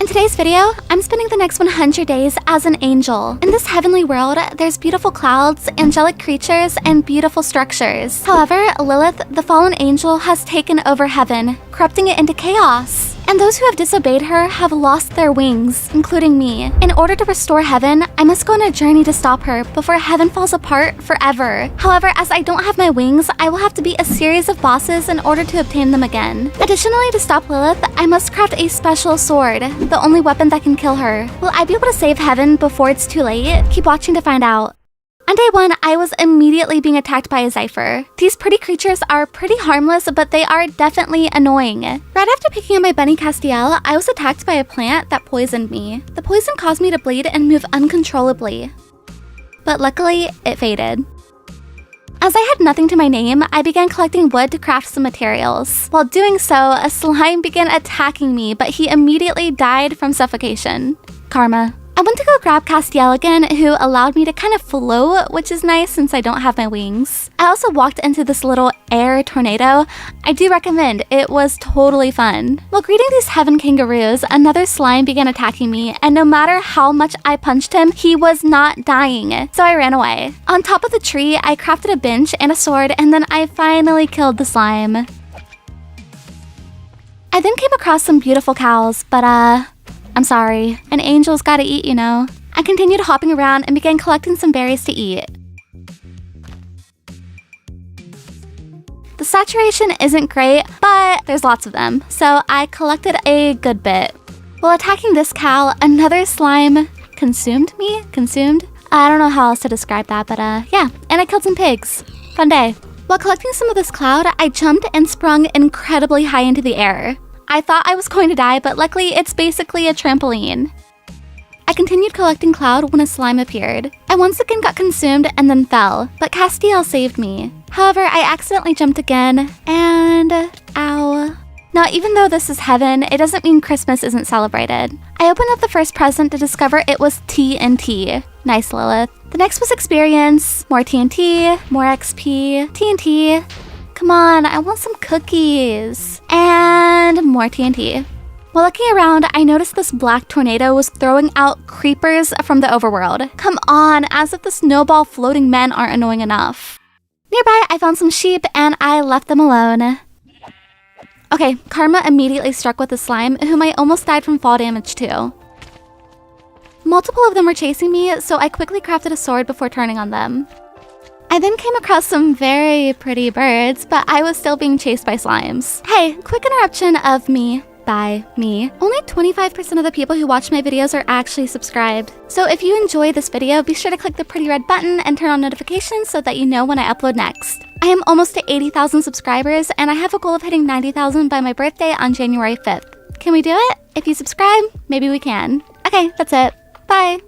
In today's video, I'm spending the next 100 days as an angel. In this heavenly world, there's beautiful clouds, angelic creatures, and beautiful structures. However, Lilith, the fallen angel, has taken over heaven, corrupting it into chaos. And those who have disobeyed her have lost their wings, including me. In order to restore heaven, I must go on a journey to stop her before heaven falls apart forever. However, as I don't have my wings, I will have to beat a series of bosses in order to obtain them again. Additionally, to stop Lilith, I must craft a special sword, the only weapon that can kill her. Will I be able to save heaven before it's too late? Keep watching to find out. On day 1, I was immediately being attacked by a Zypher. These pretty creatures are pretty harmless, but they are definitely annoying. Right after picking up my bunny Castiel, I was attacked by a plant that poisoned me. The poison caused me to bleed and move uncontrollably. But luckily, it faded. As I had nothing to my name, I began collecting wood to craft some materials. While doing so, a slime began attacking me, but he immediately died from suffocation. Karma. I went to go grab Castiel again, who allowed me to kind of float, which is nice since I don't have my wings. I also walked into this little air tornado. I do recommend, it was totally fun. While greeting these heaven kangaroos, another slime began attacking me, and no matter how much I punched him, he was not dying, so I ran away. On top of the tree, I crafted a bench and a sword, and then I finally killed the slime. I then came across some beautiful cows, but I'm sorry, an angel's gotta eat, you know. I continued hopping around and began collecting some berries to eat. The saturation isn't great, but there's lots of them, so I collected a good bit. While attacking this cow, another slime consumed me? I don't know how else to describe that, but yeah, and I killed some pigs. Fun day. While collecting some of this cloud, I jumped and sprung incredibly high into the air. I thought I was going to die, but luckily it's basically a trampoline. I continued collecting cloud when a slime appeared. I once again got consumed and then fell, but Castiel saved me. However, I accidentally jumped again, and ow. Now, even though this is heaven, it doesn't mean Christmas isn't celebrated. I opened up the first present to discover it was TNT. Nice, Lilith. The next was experience, more TNT, more XP, TNT. Come on, I want some cookies. And more TNT. While looking around, I noticed this black tornado was throwing out creepers from the overworld. Come on, as if the snowball floating men aren't annoying enough. Nearby, I found some sheep and I left them alone. Okay, karma immediately struck with the slime, whom I almost died from fall damage to. Multiple of them were chasing me, so I quickly crafted a sword before turning on them. I then came across some very pretty birds, but I was still being chased by slimes. Hey, quick interruption of me by me. Only 25% of the people who watch my videos are actually subscribed. So if you enjoy this video, be sure to click the pretty red button and turn on notifications so that you know when I upload next. I am almost to 80,000 subscribers, and I have a goal of hitting 90,000 by my birthday on January 5th. Can we do it? If you subscribe, maybe we can. Okay, that's it. Bye.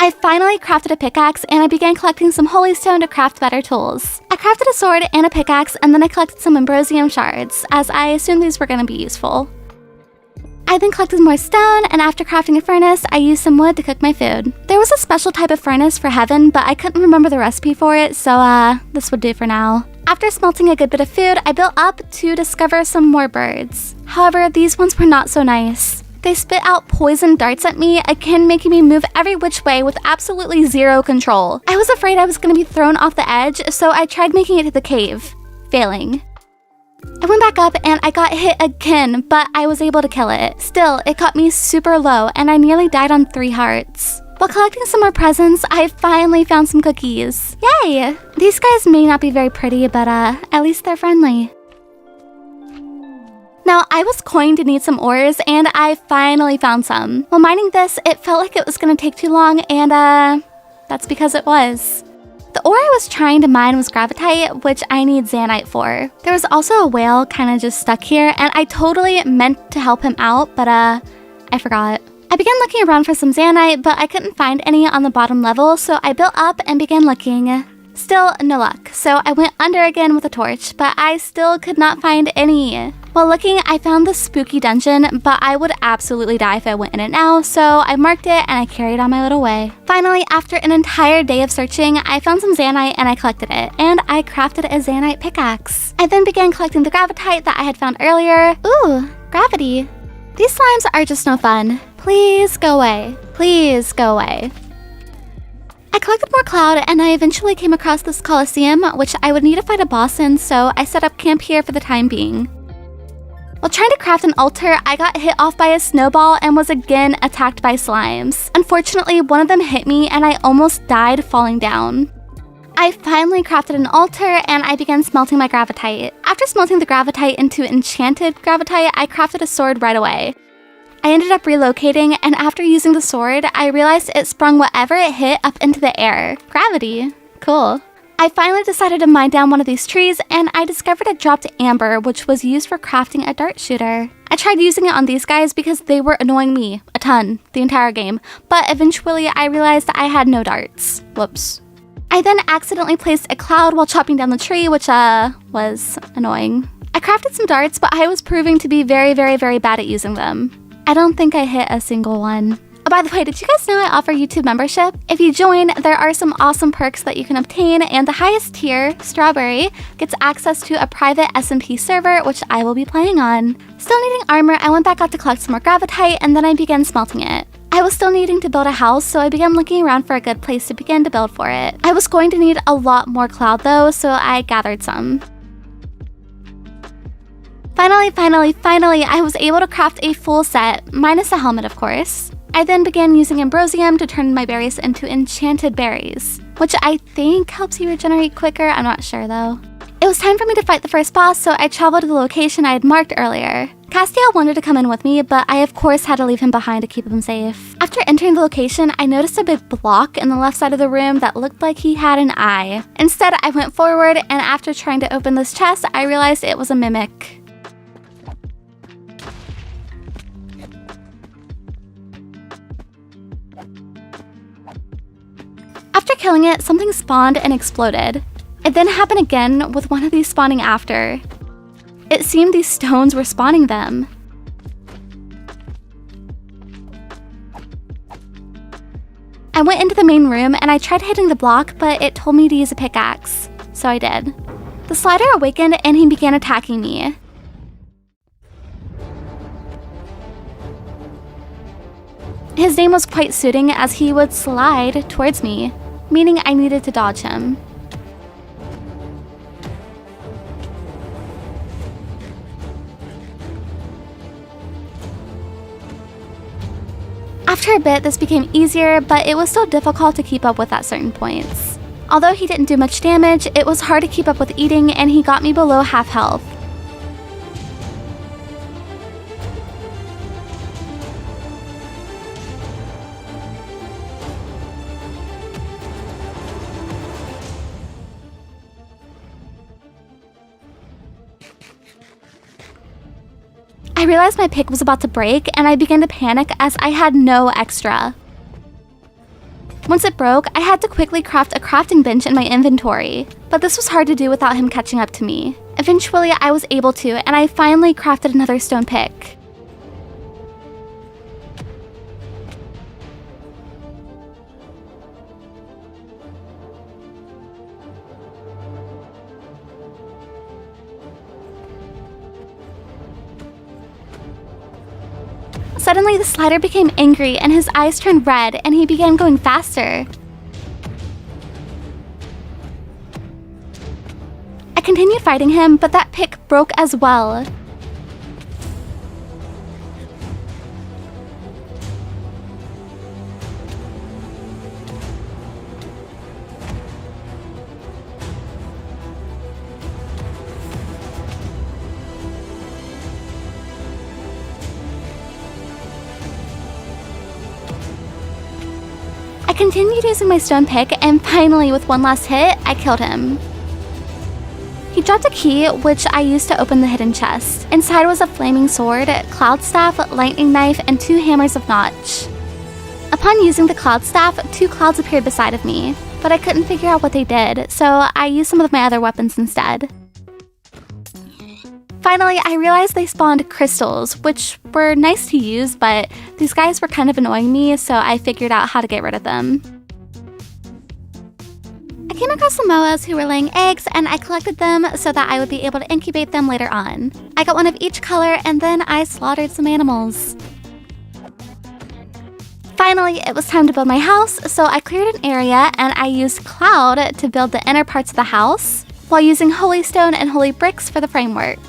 I finally crafted a pickaxe, and I began collecting some holy stone to craft better tools. I crafted a sword and a pickaxe, and then I collected some ambrosium shards, as I assumed these were going to be useful. I then collected more stone, and after crafting a furnace, I used some wood to cook my food. There was a special type of furnace for heaven, but I couldn't remember the recipe for it, so this would do for now. After smelting a good bit of food, I built up to discover some more birds. However, these ones were not so nice. They spit out poison darts at me, again making me move every which way with absolutely zero control. I was afraid I was going to be thrown off the edge, so I tried making it to the cave, failing. I went back up and I got hit again, but I was able to kill it. Still, it got me super low and I nearly died on 3 hearts. While collecting some more presents, I finally found some cookies. Yay! These guys may not be very pretty, but at least they're friendly. Now, I was going to need some ores, and I finally found some. While mining this, it felt like it was going to take too long, and that's because it was. The ore I was trying to mine was gravitite, which I need zanite for. There was also a whale kind of just stuck here, and I totally meant to help him out, but I forgot. I began looking around for some zanite, but I couldn't find any on the bottom level, so I built up and began looking. Still no luck, so I went under again with a torch, but I still could not find any. While looking, I found this spooky dungeon, but I would absolutely die if I went in it now, so I marked it and I carried on my little way. Finally, after an entire day of searching, I found some zanite and I collected it, and I crafted a zanite pickaxe. I then began collecting the gravitite that I had found earlier. Ooh, gravity. These slimes are just no fun. Please go away. Please go away. I collected more cloud and I eventually came across this Colosseum, which I would need to fight a boss in, so I set up camp here for the time being. While trying to craft an altar, I got hit off by a snowball and was again attacked by slimes. Unfortunately, one of them hit me and I almost died falling down. I finally crafted an altar and I began smelting my gravitite. After smelting the gravitite into enchanted gravitite, I crafted a sword right away. I ended up relocating, and after using the sword, I realized it sprung whatever it hit up into the air. Gravity. Cool. I finally decided to mine down one of these trees, and I discovered it dropped amber, which was used for crafting a dart shooter. I tried using it on these guys because they were annoying me a ton the entire game, but eventually I realized I had no darts. Whoops. I then accidentally placed a cloud while chopping down the tree, which was annoying. I crafted some darts, but I was proving to be very bad at using them. I don't think I hit a single one. Oh, by the way, did you guys know I offer YouTube membership? If you join, there are some awesome perks that you can obtain, and the highest tier, Strawberry, gets access to a private SMP server, which I will be playing on. Still needing armor, I went back out to collect some more gravitite, and then I began smelting it. I was still needing to build a house, so I began looking around for a good place to begin to build for it. I was going to need a lot more cloud though, so I gathered some. Finally, I was able to craft a full set, minus a helmet of course. I then began using ambrosium to turn my berries into enchanted berries, which I think helps you regenerate quicker, I'm not sure though. It was time for me to fight the first boss, so I traveled to the location I had marked earlier. Castiel wanted to come in with me, but I of course had to leave him behind to keep him safe. After entering the location, I noticed a big block in the left side of the room that looked like he had an eye. Instead, I went forward, and after trying to open this chest, I realized it was a mimic. After killing it, something spawned and exploded. It then happened again with one of these spawning after. It seemed these stones were spawning them. I went into the main room and I tried hitting the block, but it told me to use a pickaxe, so I did. The slider awakened and he began attacking me. His name was quite suiting as he would slide towards me, meaning I needed to dodge him. After a bit, this became easier, but it was still difficult to keep up with at certain points. Although he didn't do much damage, it was hard to keep up with eating, and he got me below half health. I realized my pick was about to break, and I began to panic as I had no extra. Once it broke, I had to quickly craft a crafting bench in my inventory, but this was hard to do without him catching up to me. Eventually, I was able to, and I finally crafted another stone pick. Suddenly, the slider became angry and his eyes turned red and he began going faster. I continued fighting him, but that pick broke as well. I continued using my stone pick, and finally, with one last hit, I killed him. He dropped a key, which I used to open the hidden chest. Inside was a flaming sword, cloud staff, lightning knife, and 2 hammers of notch. Upon using the cloud staff, 2 clouds appeared beside of me, but I couldn't figure out what they did, so I used some of my other weapons instead. Finally, I realized they spawned crystals, which were nice to use, but these guys were kind of annoying me, so I figured out how to get rid of them. I came across some moas who were laying eggs, and I collected them so that I would be able to incubate them later on. I got one of each color, and then I slaughtered some animals. Finally, it was time to build my house, so I cleared an area and I used cloud to build the inner parts of the house, while using holy stone and holy bricks for the framework.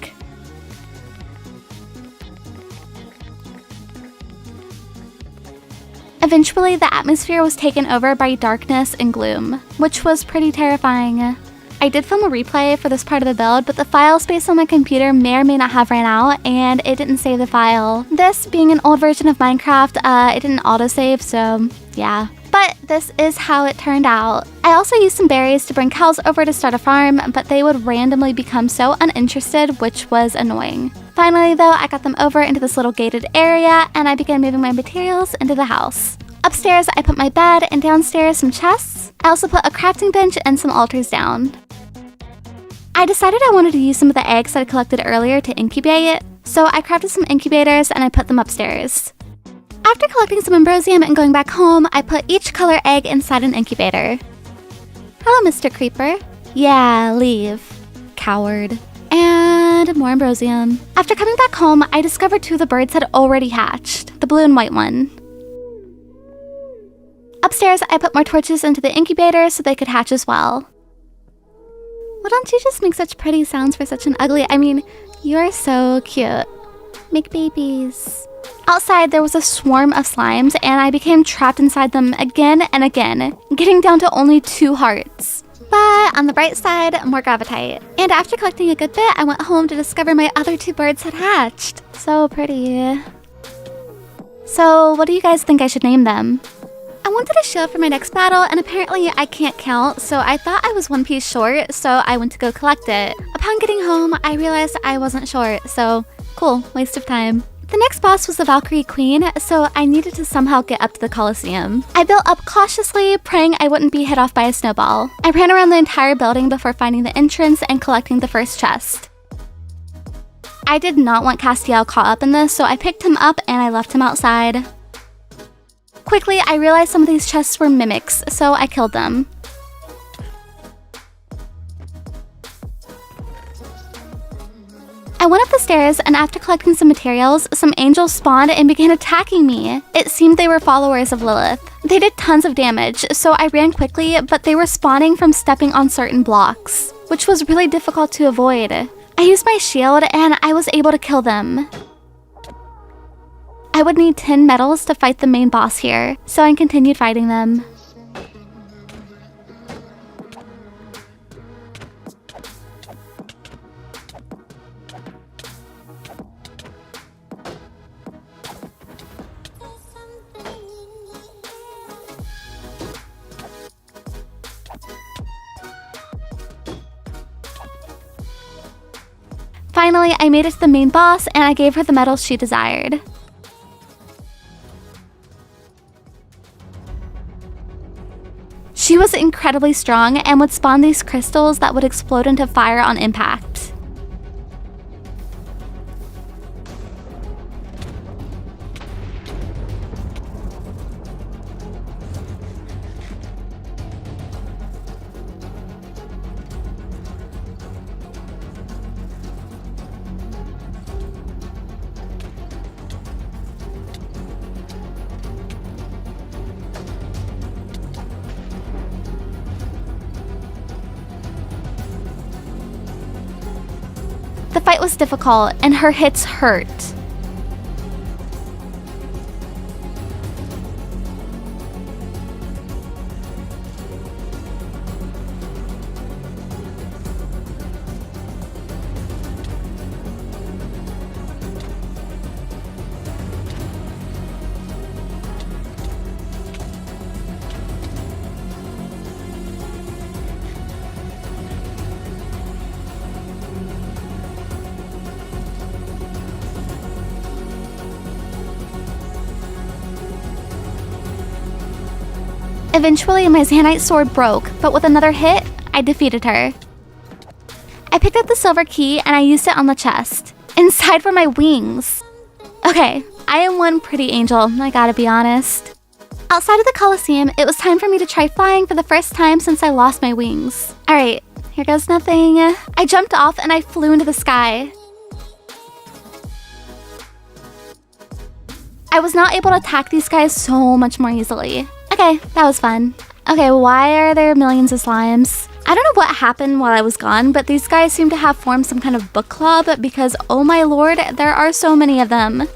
Eventually, the atmosphere was taken over by darkness and gloom, which was pretty terrifying. I did film a replay for this part of the build, but the file space on my computer may or may not have ran out, and it didn't save the file. This being an old version of Minecraft, it didn't autosave, so yeah. But this is how it turned out. I also used some berries to bring cows over to start a farm, but they would randomly become so uninterested, which was annoying. Finally though, I got them over into this little gated area, and I began moving my materials into the house. Upstairs, I put my bed, and downstairs some chests. I also put a crafting bench and some altars down. I decided I wanted to use some of the eggs that I collected earlier to incubate, so I crafted some incubators and I put them upstairs. After collecting some ambrosium and going back home, I put each color egg inside an incubator. Hello, Mr. Creeper. Yeah, leave. Coward. And more ambrosium. After coming back home, I discovered 2 of the birds had already hatched, the blue and white one. Upstairs, I put more torches into the incubator so they could hatch as well. Why don't you just make such pretty sounds for such an ugly... I mean, you're so cute. Make babies. Outside, there was a swarm of slimes, and I became trapped inside them again and again, getting down to only 2 hearts. But on the bright side, more gravitite. And after collecting a good bit, I went home to discover my other 2 birds had hatched. So pretty. So, what do you guys think I should name them? I wanted a shield for my next battle, and apparently I can't count, so I thought I was 1 piece short, so I went to go collect it. Upon getting home, I realized I wasn't short, so cool, waste of time. The next boss was the Valkyrie Queen, so I needed to somehow get up to the Colosseum. I built up cautiously, praying I wouldn't be hit off by a snowball. I ran around the entire building before finding the entrance and collecting the first chest. I did not want Castiel caught up in this, so I picked him up and I left him outside. Quickly, I realized some of these chests were mimics, so I killed them. I went up the stairs, and after collecting some materials, some angels spawned and began attacking me. It seemed they were followers of Lilith. They did tons of damage, so I ran quickly, but they were spawning from stepping on certain blocks, which was really difficult to avoid. I used my shield, and I was able to kill them. I would need 10 medals to fight the main boss here, so I continued fighting them. Finally, I made it to the main boss, and I gave her the medals she desired. She was incredibly strong and would spawn these crystals that would explode into fire on impact. The fight was difficult, and her hits hurt. Eventually, my Zanite sword broke, but with another hit, I defeated her. I picked up the silver key and I used it on the chest. Inside were my wings. Okay, I am one pretty angel, I gotta be honest. Outside of the Colosseum, it was time for me to try flying for the first time since I lost my wings. Alright, here goes nothing. I jumped off and I flew into the sky. I was now able to attack these guys so much more easily. Okay, that was fun. Okay, why are there millions of slimes? I don't know what happened while I was gone, but these guys seem to have formed some kind of book club because, oh my lord, there are so many of them.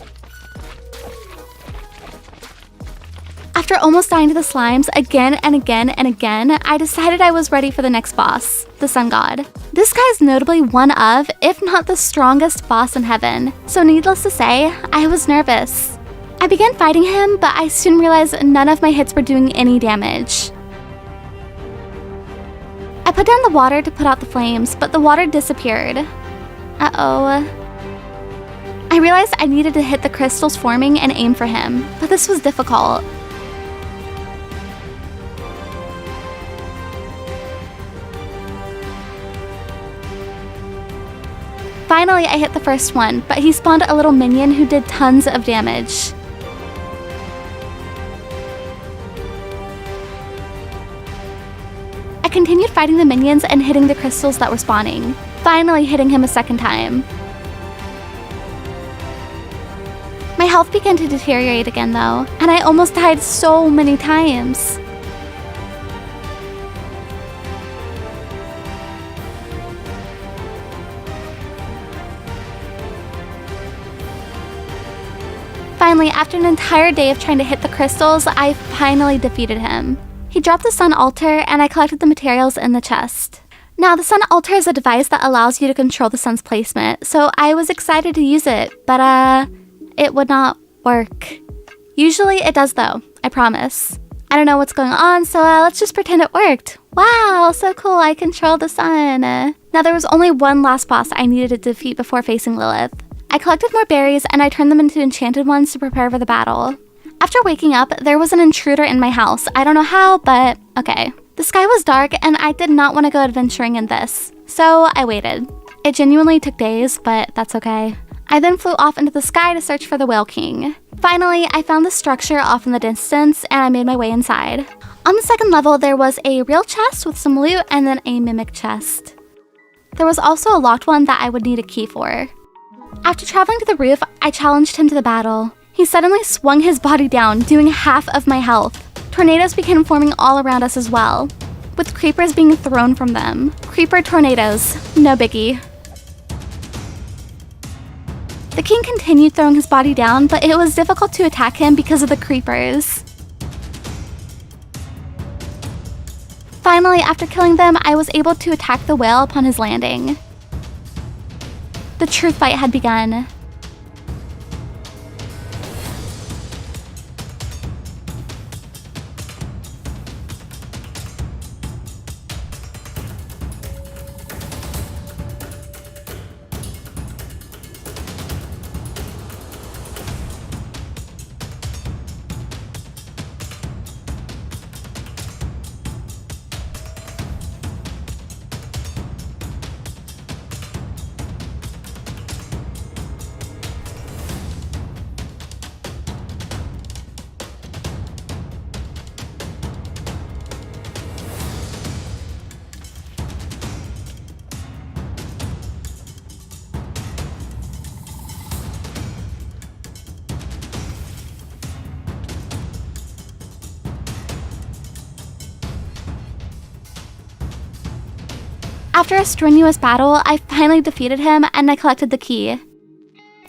After almost dying to the slimes again and again and again, I decided I was ready for the next boss, the sun god. This guy is notably one of, if not the strongest boss in heaven, so needless to say, I was nervous. I began fighting him, but I soon realized none of my hits were doing any damage. I put down the water to put out the flames, but the water disappeared. Uh-oh. I realized I needed to hit the crystals forming and aim for him, but this was difficult. Finally, I hit the first one, but he spawned a little minion who did tons of damage. I continued fighting the minions and hitting the crystals that were spawning, finally hitting him a second time. My health began to deteriorate again though, and I almost died so many times. Finally, after an entire day of trying to hit the crystals, I finally defeated him. He dropped the sun altar, and I collected the materials in the chest. Now, the sun altar is a device that allows you to control the sun's placement, so I was excited to use it, but it would not work. Usually it does though, I promise. I don't know what's going on, so let's just pretend it worked. Wow, so cool, I control the sun. Now there was only one last boss I needed to defeat before facing Lilith. I collected more berries and I turned them into enchanted ones to prepare for the battle. After waking up, there was an intruder in my house. I don't know how, but okay. The sky was dark and I did not want to go adventuring in this, so I waited. It genuinely took days, but that's okay. I then flew off into the sky to search for the Whale King. Finally, I found the structure off in the distance and I made my way inside. On the second level, there was a real chest with some loot and then a mimic chest. There was also a locked one that I would need a key for. After traveling to the roof, I challenged him to the battle. He suddenly swung his body down, doing half of my health. Tornadoes began forming all around us as well, with creepers being thrown from them. Creeper tornadoes, no biggie. The king continued throwing his body down, but it was difficult to attack him because of the creepers. Finally, after killing them, I was able to attack the whale upon his landing. The truth fight had begun. After a strenuous battle, I finally defeated him and I collected the key.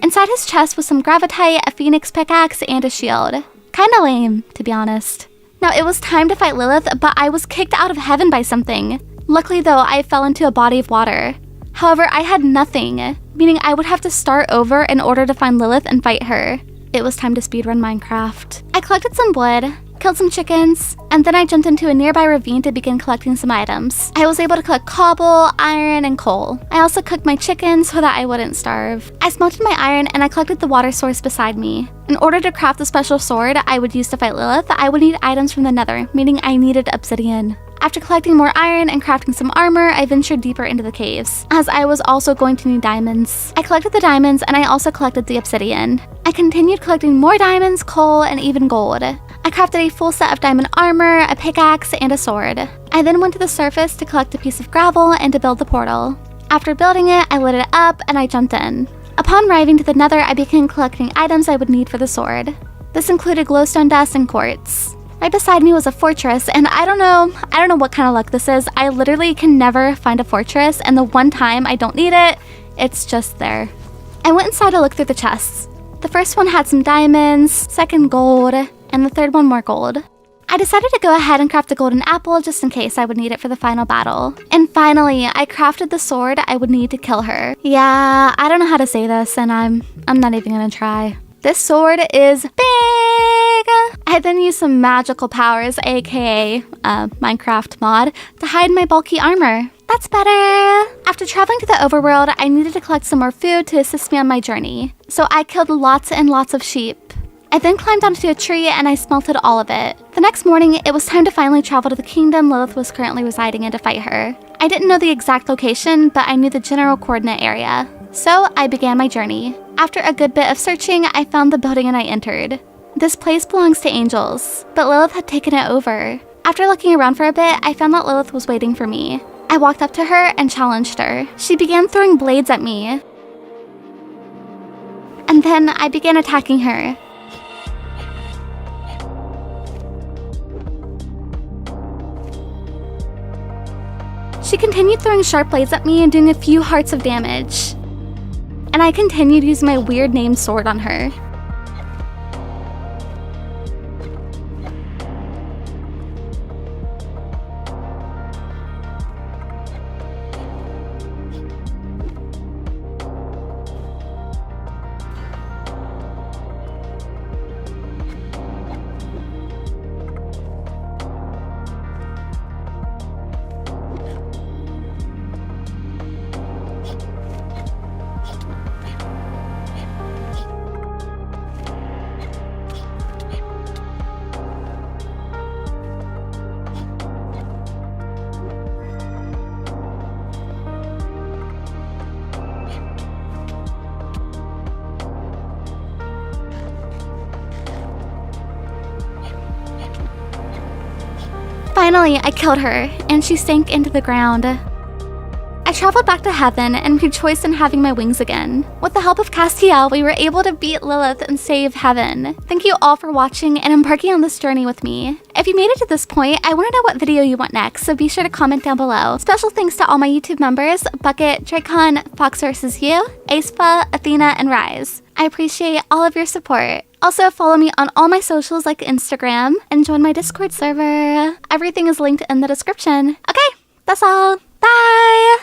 Inside his chest was some gravitite, a phoenix pickaxe, and a shield. Kinda lame, to be honest. Now it was time to fight Lilith, but I was kicked out of heaven by something. Luckily though, I fell into a body of water. However, I had nothing, meaning I would have to start over in order to find Lilith and fight her. It was time to speedrun Minecraft. I collected some wood, killed some chickens, and then I jumped into a nearby ravine to begin collecting some items. I was able to collect cobble, iron, and coal. I also cooked my chicken so that I wouldn't starve. I smelted my iron and I collected the water source beside me. In order to craft the special sword I would use to fight Lilith, I would need items from the nether, meaning I needed obsidian. After collecting more iron and crafting some armor, I ventured deeper into the caves, as I was also going to need diamonds. I collected the diamonds and I also collected the obsidian. I continued collecting more diamonds, coal, and even gold. I crafted a full set of diamond armor, a pickaxe, and a sword. I then went to the surface to collect a piece of gravel and to build the portal. After building it, I lit it up and I jumped in. Upon arriving to the nether, I began collecting items I would need for the sword. This included glowstone dust and quartz. Right beside me was a fortress, and I don't know what kind of luck this is. I literally can never find a fortress, and the one time I don't need it, it's just there. I went inside to look through the chests. The first one had some diamonds, second gold, and the third one more gold. I decided to go ahead and craft a golden apple just in case I would need it for the final battle. And finally, I crafted the sword I would need to kill her. Yeah, I don't know how to say this, and I'm not even gonna try. This sword is big! I then used some magical powers, aka Minecraft mod, to hide my bulky armor. That's better! After traveling to the overworld, I needed to collect some more food to assist me on my journey. So I killed lots and lots of sheep. I then climbed onto a tree and I smelted all of it. The next morning, it was time to finally travel to the kingdom Lilith was currently residing in to fight her. I didn't know the exact location, but I knew the general coordinate area. So I began my journey. After a good bit of searching, I found the building and I entered. This place belongs to angels, but Lilith had taken it over. After looking around for a bit, I found that Lilith was waiting for me. I walked up to her and challenged her. She began throwing blades at me. And then I began attacking her. She continued throwing sharp blades at me and doing a few hearts of damage. And I continued using my weird named sword on her. Finally, I killed her, and she sank into the ground. I traveled back to heaven and rejoiced in having my wings again. With the help of Castiel, we were able to beat Lilith and save heaven. Thank you all for watching and embarking on this journey with me. If you made it to this point, I want to know what video you want next, so be sure to comment down below. Special thanks to all my YouTube members, Bucket, Dracon, Fox vs. You, Aespa, Athena, and Rise. I appreciate all of your support. Also, follow me on all my socials like Instagram and join my Discord server. Everything is linked in the description. Okay, that's all. Bye!